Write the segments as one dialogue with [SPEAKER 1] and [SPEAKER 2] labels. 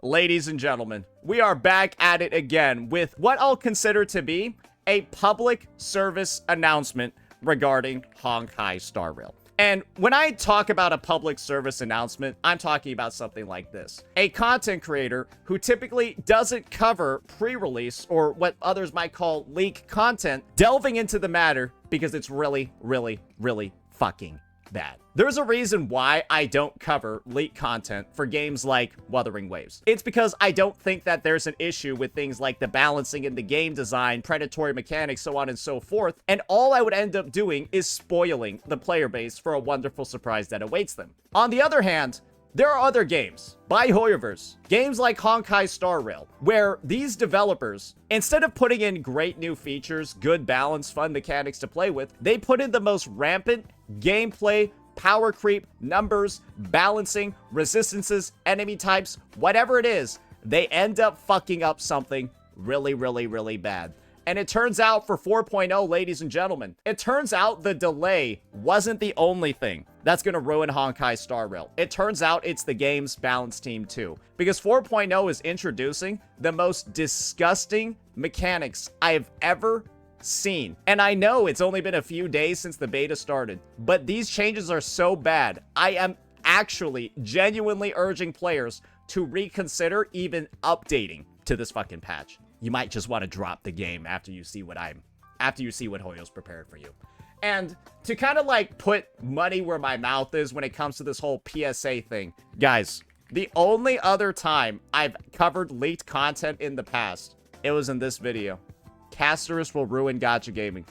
[SPEAKER 1] Ladies and gentlemen, we are back at it again with what I'll consider to be a public service announcement regarding Honkai Star Rail. And when I talk about a public service announcement, I'm talking about something like this. A content creator who typically doesn't cover pre-release or what others might call leak content, delving into the matter because it's really, really, really fucking bad. There's a reason why I don't cover leak content for games like Wuthering Waves. It's because I don't think that there's an issue with things like the balancing in the game design, predatory mechanics, so on and so forth, and all I would end up doing is spoiling the player base for a wonderful surprise that awaits them. On the other hand, there are other games by Hoyoverse, games like Honkai Star Rail, where these developers, instead of putting in great new features, good balance, fun mechanics to play with, they put in the most rampant gameplay, power creep, numbers, balancing, resistances, enemy types, whatever it is, they end up fucking up something really, really, really bad. And it turns out for 4.0, ladies and gentlemen, it turns out the delay wasn't the only thing that's going to ruin Honkai Star Rail. It turns out it's the game's balance team too. Because 4.0 is introducing the most disgusting mechanics I've ever seen. And I know it's only been a few days since the beta started, but these changes are so bad, I am actually genuinely urging players to reconsider even updating to this fucking patch. You might just want to drop the game after you see what Hoyo's prepared for you. And to kind of like put money where my mouth is when it comes to this whole PSA thing, guys, the only other time I've covered leaked content in the past, it was in this video. Castorice will ruin Gacha gaming.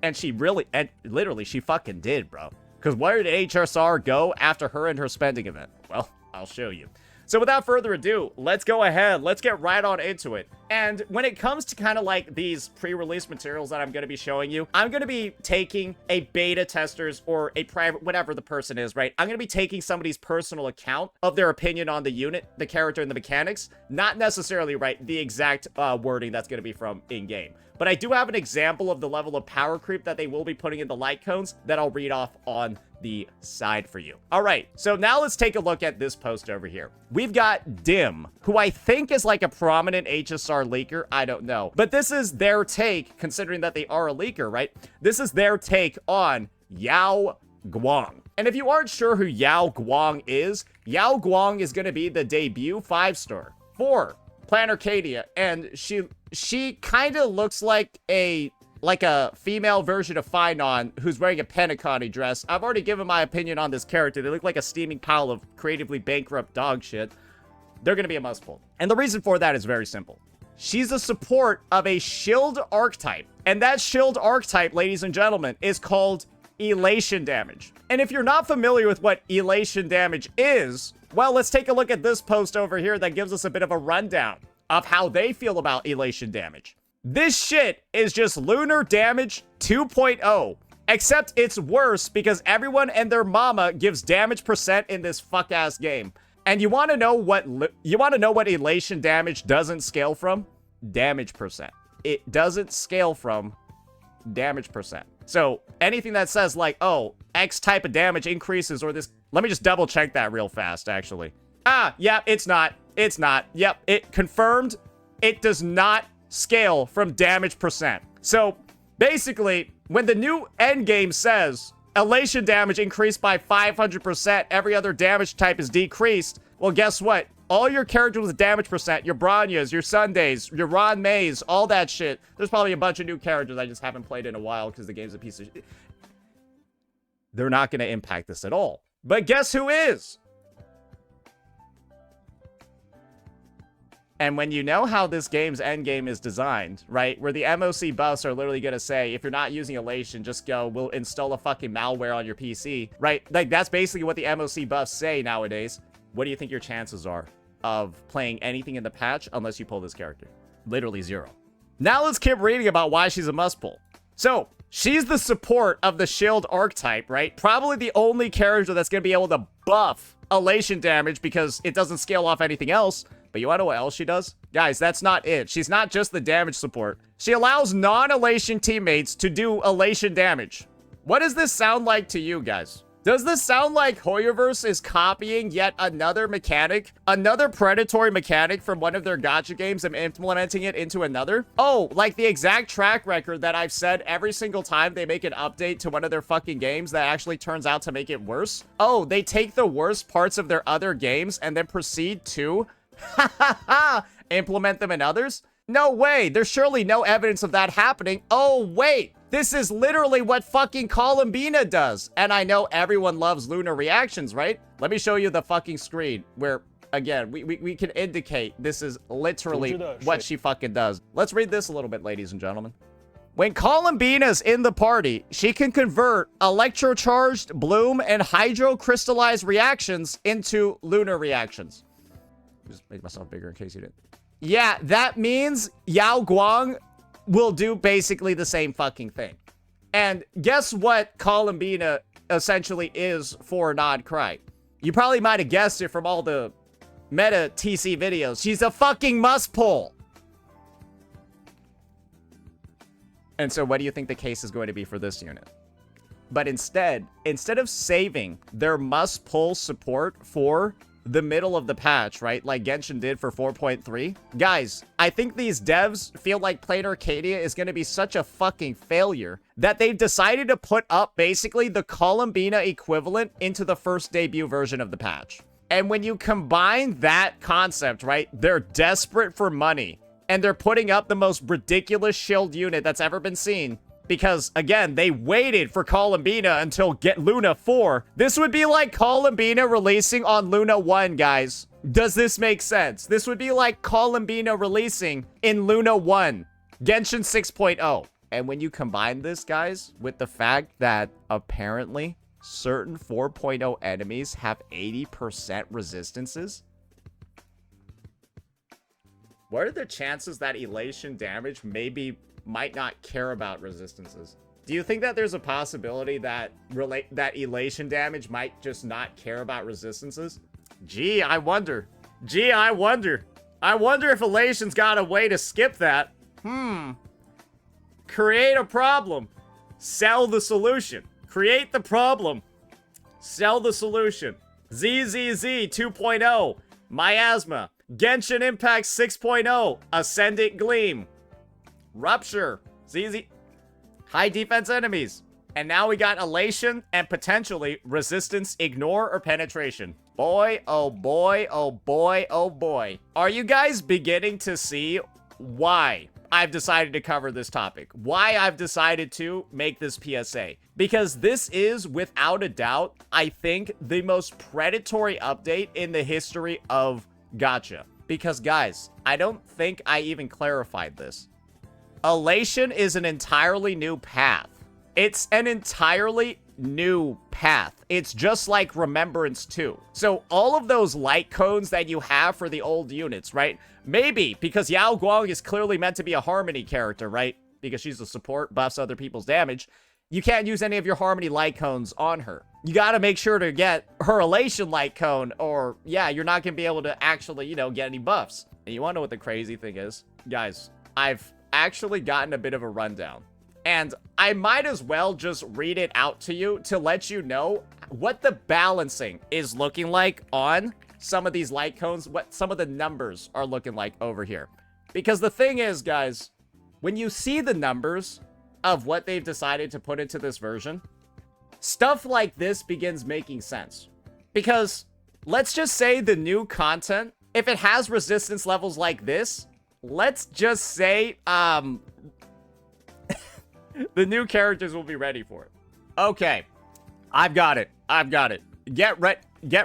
[SPEAKER 1] And she really, and literally, she fucking did, bro. Because where did HSR go after her and her spending event? Well, I'll show you. So without further ado, let's go ahead. Let's get right on into it. And when it comes to kind of like these pre-release materials that I'm going to be showing you, I'm going to be taking a beta tester's or a private, whatever the person is, right? I'm going to be taking somebody's personal account of their opinion on the unit, the character, and the mechanics. Not necessarily, right, the exact wording that's going to be from in-game. But I do have an example of the level of power creep that they will be putting in the light cones that I'll read off on the side for you. All right, so now let's take a look at this post over here. We've got Dim, who I think is like a prominent HSR leaker. I don't know. But this is their take, considering that they are a leaker, right? This is their take on Yao Guang. And if you aren't sure who Yao Guang is going to be the debut 5-star for Plan Arcadia, and she kind of looks like a female version of Finon who's wearing a Penacony dress. I've already given my opinion on this character. They look like a steaming pile of creatively bankrupt dog shit. They're going to be a must-pull. And the reason for that is very simple. She's a support of a shield archetype. And that shield archetype, ladies and gentlemen, is called elation damage. And if you're not familiar with what elation damage is, well, let's take a look at this post over here that gives us a bit of a rundown of how they feel about elation damage. This shit is just lunar damage 2.0, except it's worse because everyone and their mama gives damage percent in this fuck-ass game. And you want to know what elation damage doesn't scale from? Damage percent. It doesn't scale from damage percent. So anything that says like, oh, X type of damage increases or this, let me just double check that real fast, actually. Yeah, it's not. It's not. Yep, it confirmed. It does not scale from damage percent. So basically, when the new Endgame says elation damage increased by 500%, every other damage type is decreased, well, guess what? All your characters with damage percent, your Branyas, your Sundays, your Ron Mays, all that shit. There's probably a bunch of new characters I just haven't played in a while because the game's a piece of shit. They're not going to impact this at all. But guess who is? And when you know how this game's endgame is designed, right, where the MOC buffs are literally going to say, if you're not using elation, just go, we'll install a fucking malware on your PC, right? Like, that's basically what the MOC buffs say nowadays. What do you think your chances are of playing anything in the patch unless you pull this character? Literally 0. Now let's keep reading about why she's a must-pull. So, she's the support of the shield archetype, right? Probably the only character that's going to be able to buff elation damage because it doesn't scale off anything else. But you want to know what else she does? Guys, that's not it. She's not just the damage support. She allows non-elation teammates to do elation damage. What does this sound like to you guys? Does this sound like Hoyoverse is copying yet another mechanic, another predatory mechanic from one of their gacha games and implementing it into another? Oh, like the exact track record that I've said every single time they make an update to one of their fucking games that actually turns out to make it worse? Oh, they take the worst parts of their other games and then proceed to implement them in others? No way. There's surely no evidence of that happening. Oh, wait. This is literally what fucking Columbina does. And I know everyone loves Luna reactions, right? Let me show you the fucking screen where, again, we can indicate this is literally what she fucking does. Let's read this a little bit, ladies and gentlemen. When Columbina's in the party, she can convert electrocharged, bloom, and hydrocrystallized reactions into lunar reactions. Just make myself bigger in case you didn't. Yeah, that means Yao Guang will do basically the same fucking thing. And guess what Columbina essentially is for Nod Cry? You probably might have guessed it from all the meta TC videos. She's a fucking must pull. And so what do you think the case is going to be for this unit? But instead of saving their must pull support for the middle of the patch, right? Like Genshin did for 4.3. Guys, I think these devs feel like Plain Arcadia is going to be such a fucking failure that they've decided to put up basically the Columbina equivalent into the first debut version of the patch. And when you combine that concept, right? They're desperate for money and they're putting up the most ridiculous shield unit that's ever been seen. Because, again, they waited for Columbina until Get Luna 4. This would be like Columbina releasing on Luna 1, guys. Does this make sense? This would be like Columbina releasing in Luna 1. Genshin 6.0. And when you combine this, guys, with the fact that apparently certain 4.0 enemies have 80% resistances. What are the chances that elation damage might not care about resistances? Do you think that there's a possibility that elation damage might just not care about resistances? Gee, I wonder. I wonder if elation's got a way to skip that. Create a problem. Sell the solution. Create the problem. Sell the solution. ZZZ 2.0. Miasma. Genshin Impact 6.0. Ascendant Gleam. Rupture. ZZ. High defense enemies. And now we got elation and potentially resistance, ignore, or penetration. Boy, oh boy, oh boy, oh boy. Are you guys beginning to see why I've decided to cover this topic? Why I've decided to make this PSA? Because this is, without a doubt, I think, the most predatory update in the history of Gacha. Because, guys, I don't think I even clarified this. Elation is an entirely new path. It's an entirely new path. It's just like Remembrance 2. So all of those light cones that you have for the old units, right? Maybe because Yao Guang is clearly meant to be a Harmony character, right? Because she's a support, buffs other people's damage. You can't use any of your Harmony light cones on her. You got to make sure to get her Elation light cone or, yeah, you're not going to be able to actually, you know, get any buffs. And you want to know what the crazy thing is? Guys, I've actually gotten a bit of a rundown. And I might as well just read it out to you to let you know what the balancing is looking like on some of these light cones, what some of the numbers are looking like over here. Because the thing is, guys, when you see the numbers of what they've decided to put into this version, stuff like this begins making sense. Because let's just say the new content, if it has resistance levels like this, let's just say, the new characters will be ready for it. Okay. I've got it. Get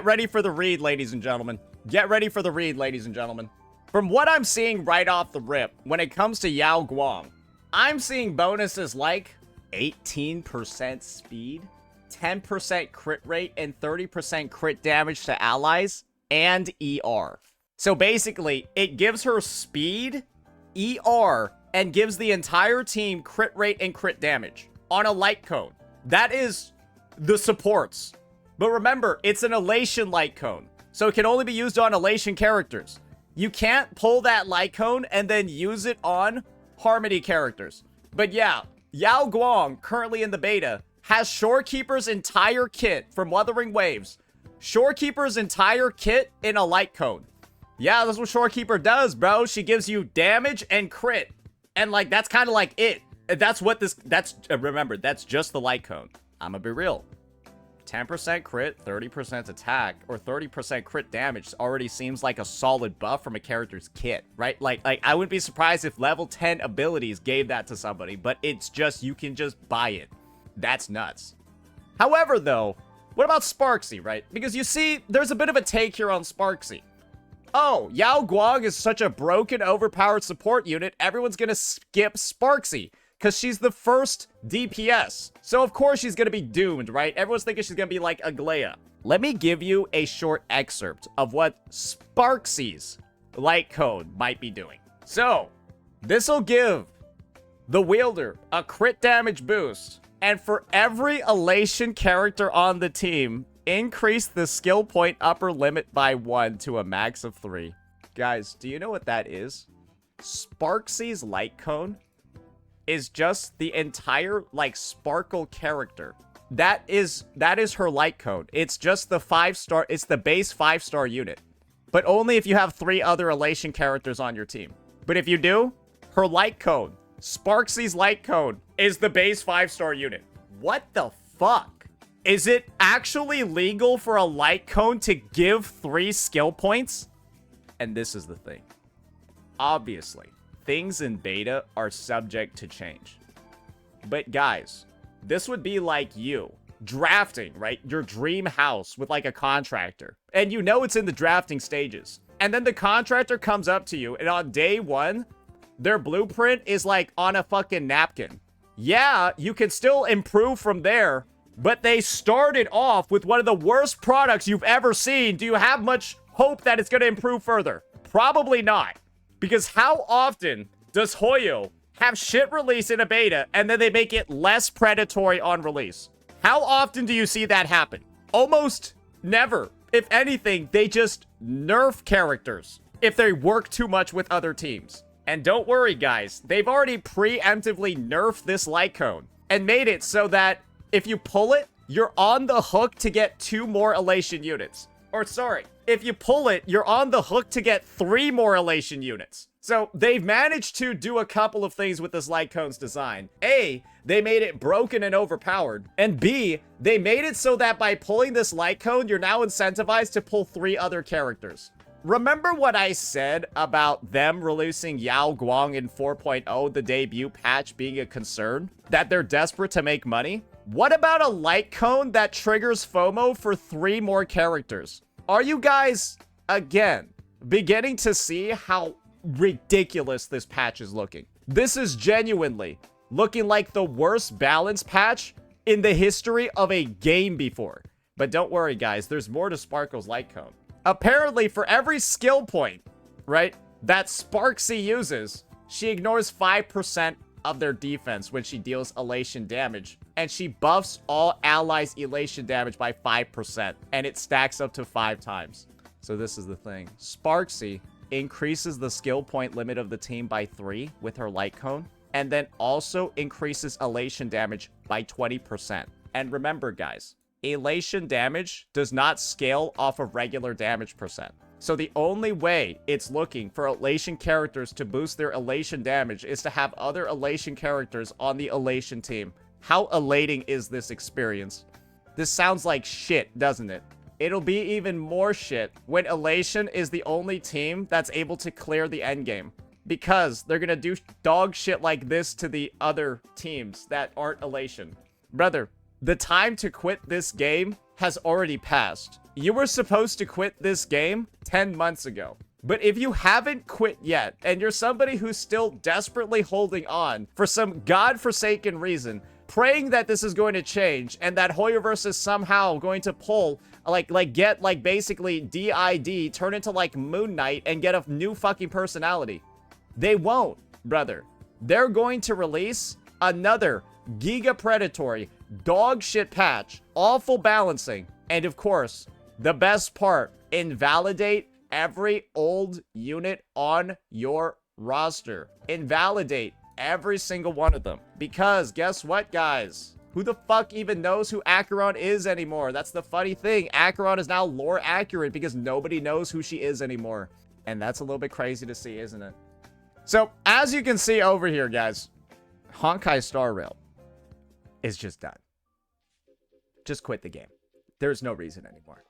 [SPEAKER 1] ready for the read, ladies and gentlemen. Get ready for the read, ladies and gentlemen. From what I'm seeing right off the rip, when it comes to Yao Guang, I'm seeing bonuses like 18% speed, 10% crit rate, and 30% crit damage to allies, and ER. So basically, it gives her speed, ER, and gives the entire team crit rate and crit damage on a light cone. That is the supports. But remember, it's an elation light cone, so it can only be used on elation characters. You can't pull that light cone and then use it on Harmony characters. But yeah, Yao Guang, currently in the beta, has Shorekeeper's entire kit from Wuthering Waves. Shorekeeper's entire kit in a light cone. Yeah, that's what Shorekeeper does, bro. She gives you damage and crit. And, like, that's kind of like it. That's what this... remember, that's just the light cone. I'm gonna be real. 10% crit, 30% attack, or 30% crit damage already seems like a solid buff from a character's kit, right? Like I wouldn't be surprised if level 10 abilities gave that to somebody, but it's just, you can just buy it. That's nuts. However, though, what about Sparksy, right? Because you see, there's a bit of a take here on Sparksy. Oh, Yao Guang is such a broken, overpowered support unit, everyone's gonna skip Sparksy, because she's the first DPS. So of course she's gonna be doomed, right? Everyone's thinking she's gonna be like Aglaia. Let me give you a short excerpt of what Sparksy's light cone might be doing. So, this'll give the wielder a crit damage boost, and for every elation character on the team, increase the skill point upper limit by 1 to a max of 3. Guys, do you know what that is? Sparksy's light cone is just the entire, like, sparkle character. That is her light cone. It's just the 5-star, it's the base 5-star unit. But only if you have 3 other elation characters on your team. But if you do, her light cone, Sparksy's light cone, is the base 5-star unit. What the fuck? Is it actually legal for a light cone to give 3 skill points? And this is the thing. Obviously, things in beta are subject to change. But guys, this would be like you drafting, right? Your dream house with like a contractor. And you know it's in the drafting stages. And then the contractor comes up to you and on day 1, their blueprint is like on a fucking napkin. Yeah, you can still improve from there, but they started off with one of the worst products you've ever seen. Do you have much hope that it's going to improve further? Probably not. Because how often does Hoyo have shit release in a beta and then they make it less predatory on release? How often do you see that happen? Almost never. If anything, they just nerf characters if they work too much with other teams. And don't worry, guys. They've already preemptively nerfed this light cone and made it so that if you pull it, you're on the hook to get 2 more elation units. Or sorry, if you pull it, you're on the hook to get 3 more elation units. So they've managed to do a couple of things with this light cone's design. A, they made it broken and overpowered. And B, they made it so that by pulling this light cone, you're now incentivized to pull 3 other characters. Remember what I said about them releasing Yao Guang in 4.0, the debut patch, being a concern? That they're desperate to make money? What about a light cone that triggers FOMO for 3 more characters? Are you guys, again, beginning to see how ridiculous this patch is looking? This is genuinely looking like the worst balance patch in the history of a game before. But don't worry, guys, there's more to Sparkle's light cone. Apparently, for every skill point, right, that Sparksy uses, she ignores 5% of their defense when she deals elation damage, and she buffs all allies' elation damage by 5%, and it stacks up to 5 times. So this is the thing. Sparksy increases the skill point limit of the team by 3 with her light cone, and then also increases elation damage by 20%. And remember, guys, elation damage does not scale off of regular damage percent. So the only way it's looking for elation characters to boost their elation damage is to have other elation characters on the elation team. How elating is this experience? This sounds like shit, doesn't it? It'll be even more shit when elation is the only team that's able to clear the endgame. Because they're gonna do dog shit like this to the other teams that aren't elation. Brother, the time to quit this game has already passed. You were supposed to quit this game 10 months ago. But if you haven't quit yet, and you're somebody who's still desperately holding on for some godforsaken reason, praying that this is going to change, and that Hoyoverse is somehow going to pull, get, basically DID, turn into, Moon Knight, and get a new fucking personality. They won't, brother. They're going to release another Giga Predatory dog shit patch, awful balancing, and of course, the best part, invalidate every old unit on your roster. Invalidate every single one of them. Because guess what, guys? Who the fuck even knows who Acheron is anymore? That's the funny thing. Acheron is now lore accurate because nobody knows who she is anymore. And that's a little bit crazy to see, isn't it? So, as you can see over here, guys, Honkai Star Rail is just done. Just quit the game. There's no reason anymore.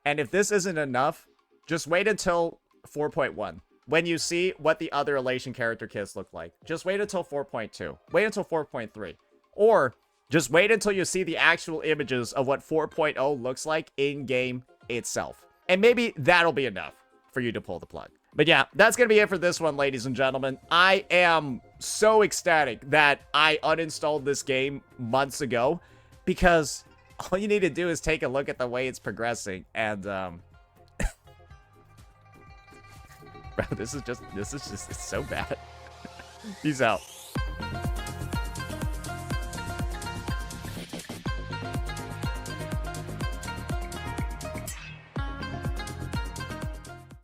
[SPEAKER 1] And if this isn't enough, just wait until 4.1. When you see what the other Elation character kits look like. Just wait until 4.2. Wait until 4.3. Or just wait until you see the actual images of what 4.0 looks like in-game itself. And maybe that'll be enough for you to pull the plug. But yeah, that's going to be it for this one, ladies and gentlemen. I am so ecstatic that I uninstalled this game months ago because all you need to do is take a look at the way it's progressing. And, bro, this is just, it's so bad. Peace out.